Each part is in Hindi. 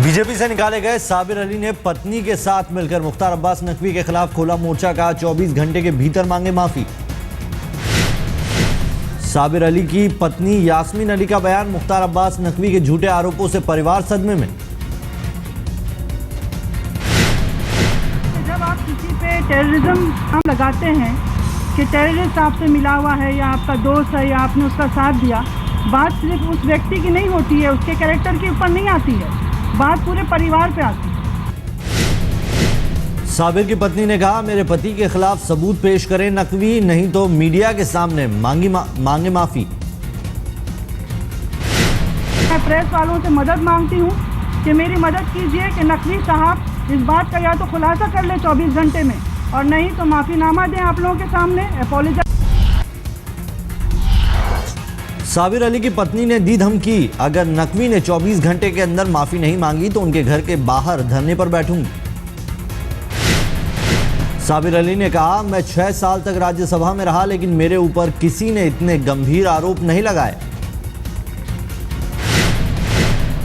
बीजेपी से निकाले गए साबिर अली ने पत्नी के साथ मिलकर मुख्तार अब्बास नकवी के खिलाफ खोला मोर्चा। कहा 24 घंटे के भीतर मांगे माफी। साबिर अली की पत्नी यास्मीन अली का बयान, मुख्तार अब्बास नकवी के झूठे आरोपों से परिवार सदमे में। जब आप किसी पे टेररिज्म हम लगाते हैं कि टेररिस्ट आपसे मिला हुआ है या आपका दोस्त है या आपने उसका साथ दिया, बात सिर्फ उस व्यक्ति की नहीं होती है, उसके कैरेक्टर के ऊपर नहीं आती है, बात पूरे परिवार पे आती है। साबिर की पत्नी ने कहा, मेरे पति के खिलाफ सबूत पेश करें नकवी, नहीं तो मीडिया के सामने मांगे माफी। मैं प्रेस वालों से मदद मांगती हूँ कि मेरी मदद कीजिए कि नकवी साहब इस बात का या तो खुलासा कर ले 24 घंटे में, और नहीं तो माफीनामा दें आप लोगों के सामने, अपॉलोजाइज। साबिर अली की पत्नी ने दी धमकी, अगर नकवी ने 24 घंटे के अंदर माफी नहीं मांगी तो उनके घर के बाहर धरने पर बैठूंगी। साबिर अली ने कहा, मैं 6 साल तक राज्यसभा में रहा लेकिन मेरे ऊपर किसी ने इतने गंभीर आरोप नहीं लगाए।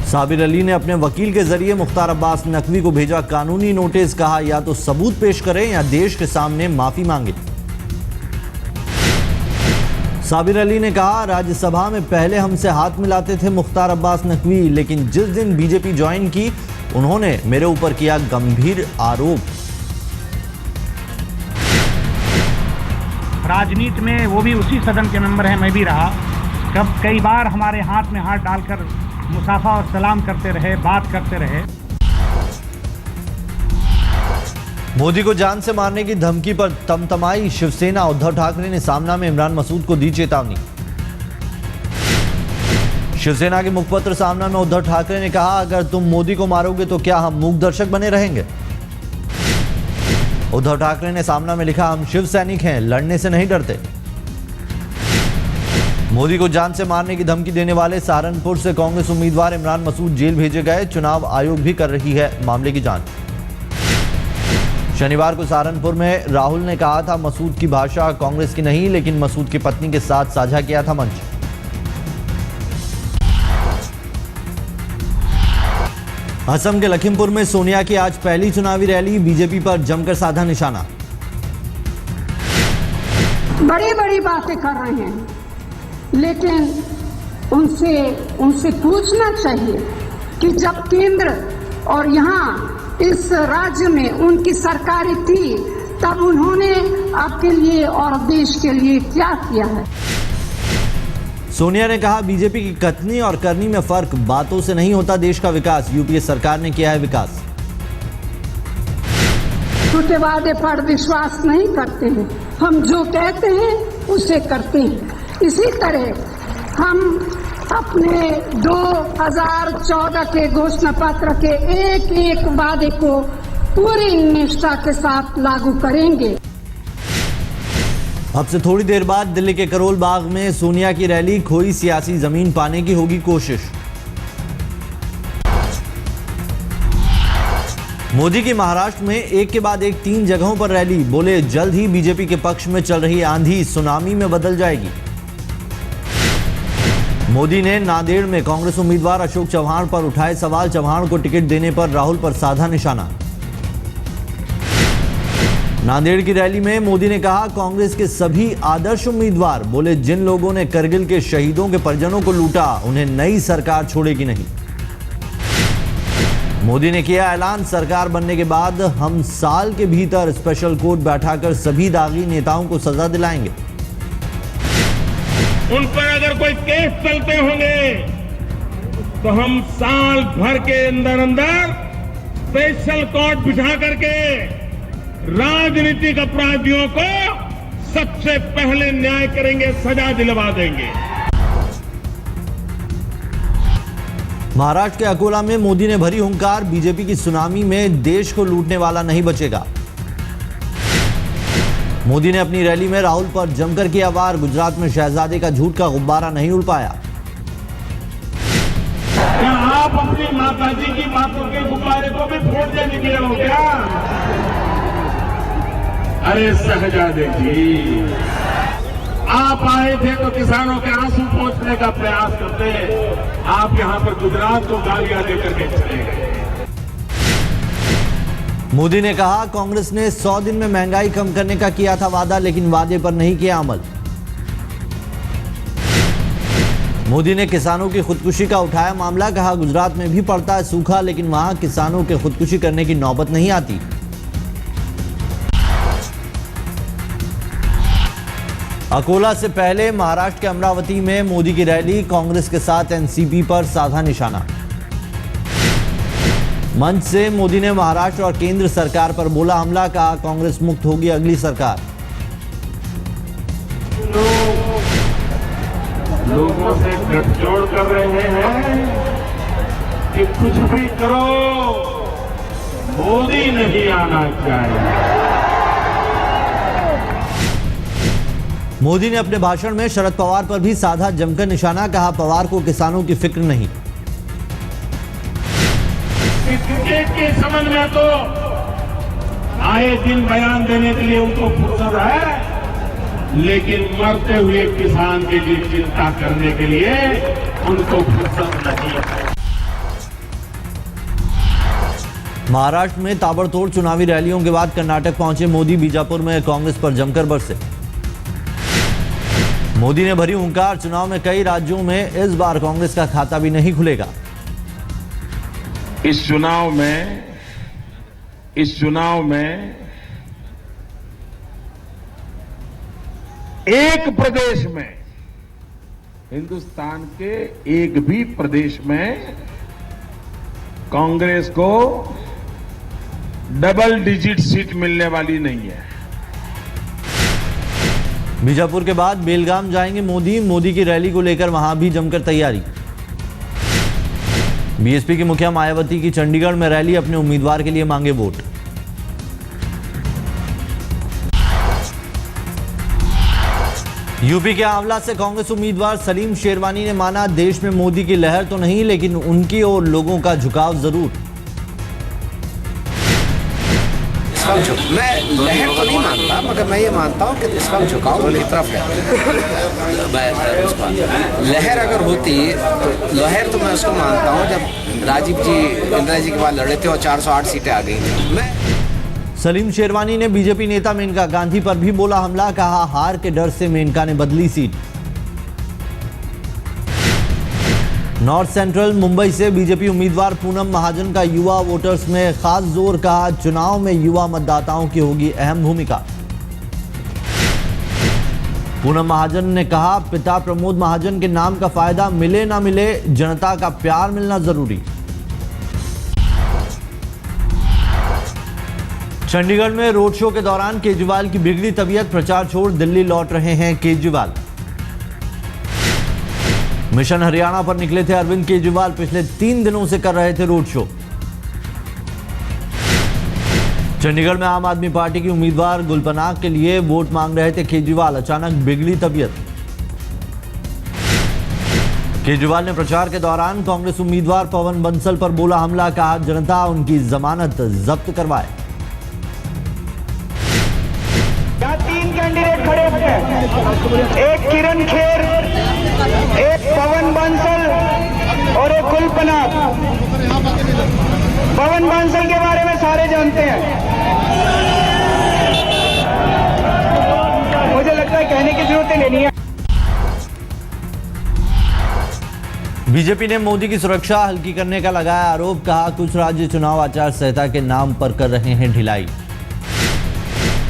साबिर अली ने अपने वकील के जरिए मुख्तार अब्बास नकवी को भेजा कानूनी नोटिस। कहा, या तो सबूत पेश करें या देश के सामने माफी मांगे। साबिर अली ने कहा, राज्यसभा में पहले हमसे हाथ मिलाते थे मुख्तार अब्बास नकवी, लेकिन जिस दिन बीजेपी ज्वाइन की उन्होंने मेरे ऊपर किया गंभीर आरोप। राजनीति में वो भी उसी सदन के मेंबर हैं, मैं भी रहा। कई बार हमारे हाथ में हाथ डालकर मुसाफा और सलाम करते रहे, बात करते रहे। मोदी को जान से मारने की धमकी पर तमतमाई शिवसेना। उद्धव ठाकरे ने सामना में इमरान मसूद को दी चेतावनी। शिवसेना के मुखपत्र सामना में उद्धव ठाकरे ने कहा, अगर तुम मोदी को मारोगे तो क्या हम मूक दर्शक बने रहेंगे। उद्धव ठाकरे ने सामना में लिखा, हम शिव सैनिक हैं, लड़ने से नहीं डरते। मोदी को जान से मारने की धमकी देने वाले सहारनपुर से कांग्रेस उम्मीदवार इमरान मसूद जेल भेजे गए। चुनाव आयोग भी कर रही है मामले की जांच। शनिवार को सहारनपुर में राहुल ने कहा था, मसूद की भाषा कांग्रेस की नहीं लेकिन मसूद की पत्नी के साथ साझा किया था मंच। असम के लखीमपुर में सोनिया की आज पहली चुनावी रैली। बीजेपी पर जमकर साधा निशाना। बड़ी बड़ी बातें कर रहे हैं, लेकिन उनसे पूछना चाहिए कि जब केंद्र और यहाँ इस राज्य में उनकी सरकारें थी तब उन्होंने आपके लिए और देश के लिए क्या किया है। सोनिया ने कहा, बीजेपी की कथनी और करनी में फर्क, बातों से नहीं होता देश का विकास, यूपीए सरकार ने किया है विकास। झूठे वादे पर विश्वास नहीं करते हैं, हम जो कहते हैं उसे करते हैं। इसी तरह हम अपने 2014 के घोषणा पत्र के एक एक वादे को पूरी निष्ठा के साथ लागू करेंगे। अब से थोड़ी देर बाद दिल्ली के करोल बाग में सोनिया की रैली। खोई सियासी जमीन पाने की होगी कोशिश। मोदी की महाराष्ट्र में एक के बाद एक 3 जगहों पर रैली। बोले, जल्द ही बीजेपी के पक्ष में चल रही आंधी सुनामी में बदल जाएगी। मोदी ने नांदेड़ में कांग्रेस उम्मीदवार अशोक चव्हाण पर उठाए सवाल। चव्हाण को टिकट देने पर राहुल पर साधा निशाना। नांदेड़ की रैली में मोदी ने कहा, कांग्रेस के सभी आदर्श उम्मीदवार। बोले, जिन लोगों ने करगिल के शहीदों के परिजनों को लूटा उन्हें नई सरकार छोड़ेगी नहीं। मोदी ने किया ऐलान, सरकार बनने के बाद हम साल के भीतर स्पेशल कोर्ट बैठाकर सभी दागी नेताओं को सजा दिलाएंगे। उन पर अगर कोई केस चलते होंगे तो हम साल भर के अंदर स्पेशल कोर्ट बिठा करके राजनीतिक अपराधियों को सबसे पहले न्याय करेंगे, सजा दिलवा देंगे। महाराष्ट्र के अकोला में मोदी ने भरी हुंकार। बीजेपी की सुनामी में देश को लूटने वाला नहीं बचेगा। मोदी ने अपनी रैली में राहुल पर जमकर किया वार। गुजरात में शहजादे का झूठ का गुब्बारा नहीं उड़ पाया। क्या आप अपनी माताजी की बातों के गुब्बारे को भी फोड़ देने के लिए हो क्या? अरे शहजादे जी, आप आए थे तो किसानों के आंसू पोंछने बढ़ाने का प्रयास करते हैं, आप यहां पर गुजरात को गालियां देकर के चले गए। मोदी ने कहा कांग्रेस ने 100 दिन में महंगाई कम करने का किया था वादा, लेकिन वादे पर नहीं किया अमल। मोदी ने किसानों की खुदकुशी का उठाया मामला, कहा गुजरात में भी पड़ता है सूखा, लेकिन वहां किसानों के खुदकुशी करने की नौबत नहीं आती। अकोला से पहले महाराष्ट्र के अमरावती में मोदी की रैली, कांग्रेस के साथ एनसीपी पर साधा निशाना। मंच से मोदी ने महाराष्ट्र और केंद्र सरकार पर बोला हमला, कहा कांग्रेस मुक्त होगी अगली सरकार। लोगों से गठजोड़ कर रहे हैं कि कुछ भी करो, मोदी नहीं आना चाहिए। मोदी ने अपने भाषण में शरद पवार पर भी साधा जमकर निशाना, कहा पवार को किसानों की फिक्र नहीं। क्रिकेट के संबंध में तो आए दिन बयान देने के लिए उनको फुर्सत है, लेकिन मरते हुए किसान के लिए चिंता करने के लिए उनको फुर्सत नहीं है। महाराष्ट्र में ताबड़तोड़ चुनावी रैलियों के बाद कर्नाटक पहुंचे मोदी, बीजापुर में कांग्रेस पर जमकर बरसे। मोदी ने भरी हुंकार, चुनाव में कई राज्यों में इस बार कांग्रेस का खाता भी नहीं खुलेगा। इस चुनाव में एक प्रदेश में, हिंदुस्तान के एक भी प्रदेश में कांग्रेस को डबल डिजिट सीट मिलने वाली नहीं है। बीजापुर के बाद बेलगाम जाएंगे मोदी की रैली को लेकर वहां भी जमकर तैयारी। बीएसपी की मुखिया मायावती की चंडीगढ़ में रैली, अपने उम्मीदवार के लिए मांगे वोट। यूपी के आंवला से कांग्रेस उम्मीदवार सलीम शेरवानी ने माना देश में मोदी की लहर तो नहीं, लेकिन उनकी और लोगों का झुकाव जरूर। मैं लहर तो नहीं मानता, मगर मैं ये मानता हूँ कि इस वक्त झुकाव उनकी तरफ है। लहर अगर होती तो लहर तो मैं उसको मानता हूँ जब राजीव जी इंदिरा जी के बाद लड़े थे और 408 सीटें आ गई थी। सलीम शेरवानी ने बीजेपी नेता मेनका गांधी पर भी बोला हमला, कहा हार के डर से मेनका ने बदली सीट। नॉर्थ सेंट्रल मुंबई से बीजेपी उम्मीदवार पूनम महाजन का युवा वोटर्स में खास जोर, कहा चुनाव में युवा मतदाताओं की होगी अहम भूमिका। पूनम महाजन ने कहा पिता प्रमोद महाजन के नाम का फायदा मिले ना मिले, जनता का प्यार मिलना जरूरी। चंडीगढ़ में रोड शो के दौरान केजरीवाल की बिगड़ी तबीयत, प्रचार छोड़ दिल्ली लौट रहे हैं केजरीवाल। मिशन हरियाणा पर निकले थे अरविंद केजरीवाल, पिछले 3 दिनों से कर रहे थे रोड शो। चंडीगढ़ में आम आदमी पार्टी की उम्मीदवार गुलपनाग के लिए वोट मांग रहे थे केजरीवाल, अचानक बिगड़ी तबीयत। केजरीवाल ने प्रचार के दौरान कांग्रेस उम्मीदवार पवन बंसल पर बोला हमला, कहा जनता उनकी जमानत जब्त करवाए। 3 कैंडिडेट खड़े हैं, एक किरण खेर, एक पवन बंसल और एक गुलपनाग। पवन बंसल के बारे में सारे जानते हैं, मुझे लगता है कहने की जरूरत ही नहीं है। बीजेपी ने मोदी की सुरक्षा हल्की करने का लगाया आरोप, कहा कुछ राज्य चुनाव आचार संहिता के नाम पर कर रहे हैं ढिलाई।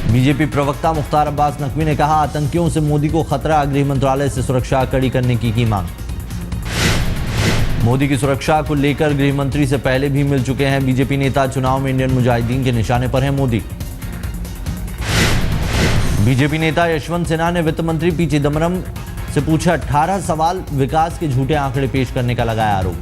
बीजेपी प्रवक्ता मुख्तार अब्बास नकवी ने कहा आतंकियों से मोदी को खतरा, गृह मंत्रालय से सुरक्षा कड़ी करने की मांग। मोदी की सुरक्षा को लेकर गृह मंत्री से पहले भी मिल चुके हैं बीजेपी नेता, चुनाव में इंडियन मुजाहिदीन के निशाने पर हैं मोदी। बीजेपी नेता यशवंत सिन्हा ने वित्त मंत्री पी चिदम्बरम से पूछा 18 सवाल, विकास के झूठे आंकड़े पेश करने का लगाया आरोप।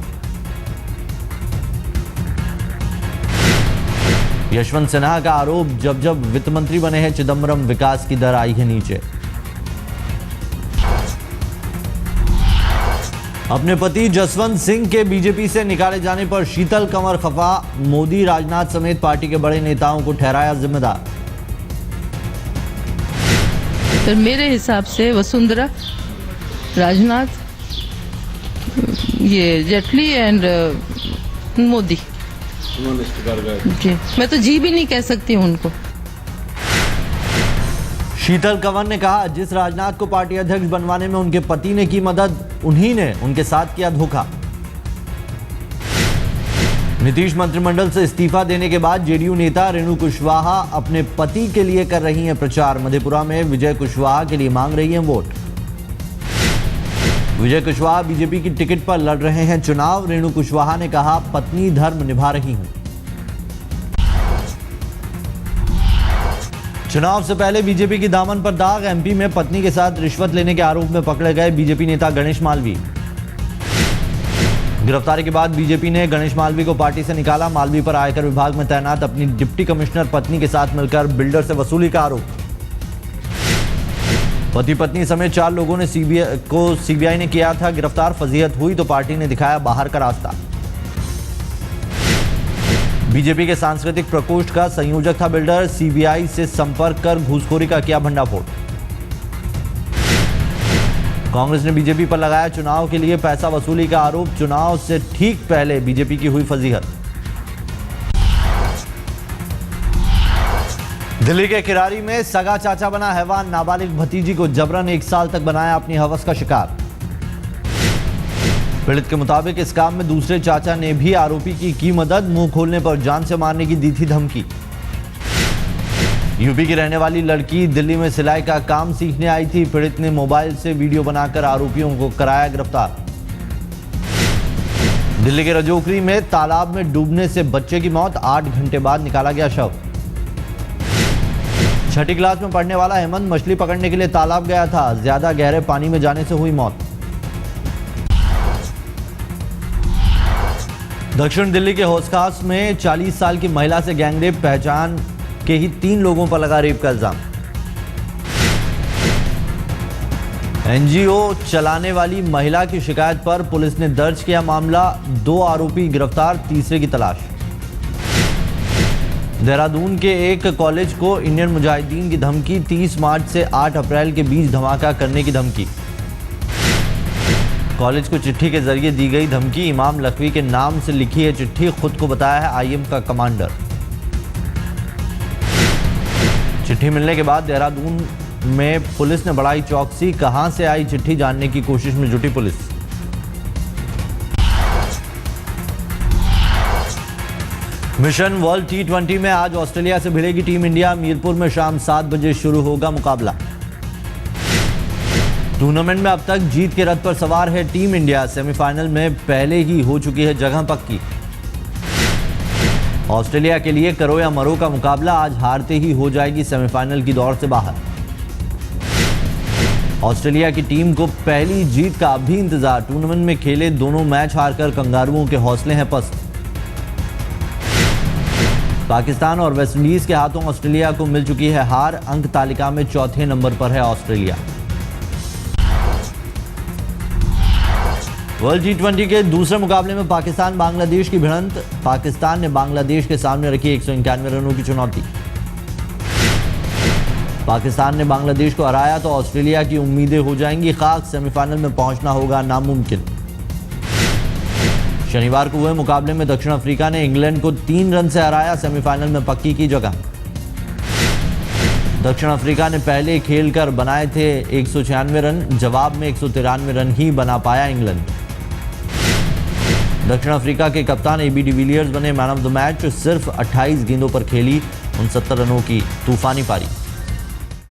यशवंत सिन्हा का आरोप, जब वित्त मंत्री बने हैं चिदम्बरम, विकास की दर आई है नीचे। अपने पति जसवंत सिंह के बीजेपी से निकाले जाने पर शीतल कंवर खफा, मोदी राजनाथ समेत पार्टी के बड़े नेताओं को ठहराया जिम्मेदार। तो मेरे हिसाब से वसुंधरा, राजनाथ ये जेटली एंड मोदी जी। मैं तो जी भी नहीं कह सकती हूँ उनको। शीतल कंवर ने कहा, जिस राजनाथ को पार्टी अध्यक्ष बनवाने में उनके पति ने की मदद, उन्हीं ने उनके साथ किया धोखा। नीतीश मंत्रिमंडल से इस्तीफा देने के बाद जेडीयू नेता रेणु कुशवाहा अपने पति के लिए कर रही हैं प्रचार। मधेपुरा में विजय कुशवाहा के लिए मांग रही हैं वोट। विजय कुशवाहा बीजेपी की टिकट पर लड़ रहे हैं चुनाव। रेणु कुशवाहा ने कहा, पत्नी धर्म निभा रही हूं। चुनाव से पहले बीजेपी की दामन पर दाग। एमपी में पत्नी के साथ रिश्वत लेने के आरोप में पकड़े गए बीजेपी नेता गणेश मालवी। गिरफ्तारी के बाद बीजेपी ने गणेश मालवी को पार्टी से निकाला। मालवी पर आयकर विभाग में तैनात अपनी डिप्टी कमिश्नर पत्नी के साथ मिलकर बिल्डर से वसूली का आरोप। पति पत्नी समेत 4 लोगों ने सीबीआई ने किया था गिरफ्तार। फजीहत हुई तो पार्टी ने दिखाया बाहर का रास्ता। बीजेपी के सांस्कृतिक प्रकोष्ठ का संयोजक था बिल्डर। सीबीआई से संपर्क कर घूसखोरी का किया भंडाफोड़। कांग्रेस ने बीजेपी पर लगाया चुनाव के लिए पैसा वसूली का आरोप। चुनाव से ठीक पहले बीजेपी की हुई फजीहत। दिल्ली के किरारी में सगा चाचा बना हैवान। नाबालिग भतीजी को जबरन 1 साल तक बनाया अपनी हवस का शिकार। पीड़ित के मुताबिक इस काम में दूसरे चाचा ने भी आरोपी की मदद। मुंह खोलने पर जान से मारने की दी थी धमकी। यूपी की रहने वाली लड़की दिल्ली में सिलाई का काम सीखने आई थी। पीड़ित ने मोबाइल से वीडियो बनाकर आरोपियों को कराया गिरफ्तार। दिल्ली के रजोकरी में तालाब में डूबने से बच्चे की मौत। 8 घंटे बाद निकाला गया शव। 6ठी क्लास में पढ़ने वाला हेमंत मछली पकड़ने के लिए तालाब गया था। ज्यादा गहरे पानी में जाने से हुई मौत। दक्षिण दिल्ली के हौसखास में 40 साल की महिला से गैंगरेप। पहचान के ही 3 लोगों पर लगा रेप का इल्जाम। एनजीओ चलाने वाली महिला की शिकायत पर पुलिस ने दर्ज किया मामला। 2 आरोपी गिरफ्तार, तीसरे की तलाश। देहरादून के एक कॉलेज को इंडियन मुजाहिदीन की धमकी। 30 मार्च से 8 अप्रैल के बीच धमाका करने की धमकी। कॉलेज को चिट्ठी के जरिए दी गई धमकी। इमाम लखवी के नाम से लिखी है चिट्ठी। खुद को बताया है आईएम का कमांडर। चिट्ठी मिलने के बाद देहरादून में पुलिस ने बढ़ाई चौकसी। कहां से आई चिट्ठी जानने की कोशिश में जुटी पुलिस। मिशन वर्ल्ड T20 में आज ऑस्ट्रेलिया से भिड़ेगी टीम इंडिया। मीरपुर में शाम 7 बजे शुरू होगा मुकाबला। टूर्नामेंट में अब तक जीत के रथ पर सवार है टीम इंडिया। सेमीफाइनल में पहले ही हो चुकी है जगह पक्की। ऑस्ट्रेलिया के लिए करो या मरो का मुकाबला। आज हारते ही हो जाएगी सेमीफाइनल की दौड़ से बाहर। ऑस्ट्रेलिया की टीम को पहली जीत का भी इंतजार। टूर्नामेंट में खेले दोनों मैच हारकर कंगारुओं के हौसले हैं पस्त। पाकिस्तान और वेस्टइंडीज के हाथों ऑस्ट्रेलिया को मिल चुकी है हार। अंक तालिका में 4थे नंबर पर है ऑस्ट्रेलिया। वर्ल्ड T20 के दूसरे मुकाबले में पाकिस्तान बांग्लादेश की भिड़ंत। पाकिस्तान ने बांग्लादेश के सामने रखी 191 रनों की चुनौती। पाकिस्तान ने बांग्लादेश को हराया तो ऑस्ट्रेलिया की उम्मीदें हो जाएंगी खाक। सेमीफाइनल में पहुंचना होगा नामुमकिन। शनिवार को हुए मुकाबले में दक्षिण अफ्रीका ने इंग्लैंड को 3 रन से हराया। सेमीफाइनल में पक्की की जगह। दक्षिण अफ्रीका ने पहले खेलकर बनाए थे 196 रन। जवाब में 193 रन ही बना पाया इंग्लैंड। दक्षिण अफ्रीका के कप्तान AB डिविलियर्स बने मैन ऑफ द मैच। सिर्फ 28 गेंदों पर खेली 69 रनों की तूफानी पारी।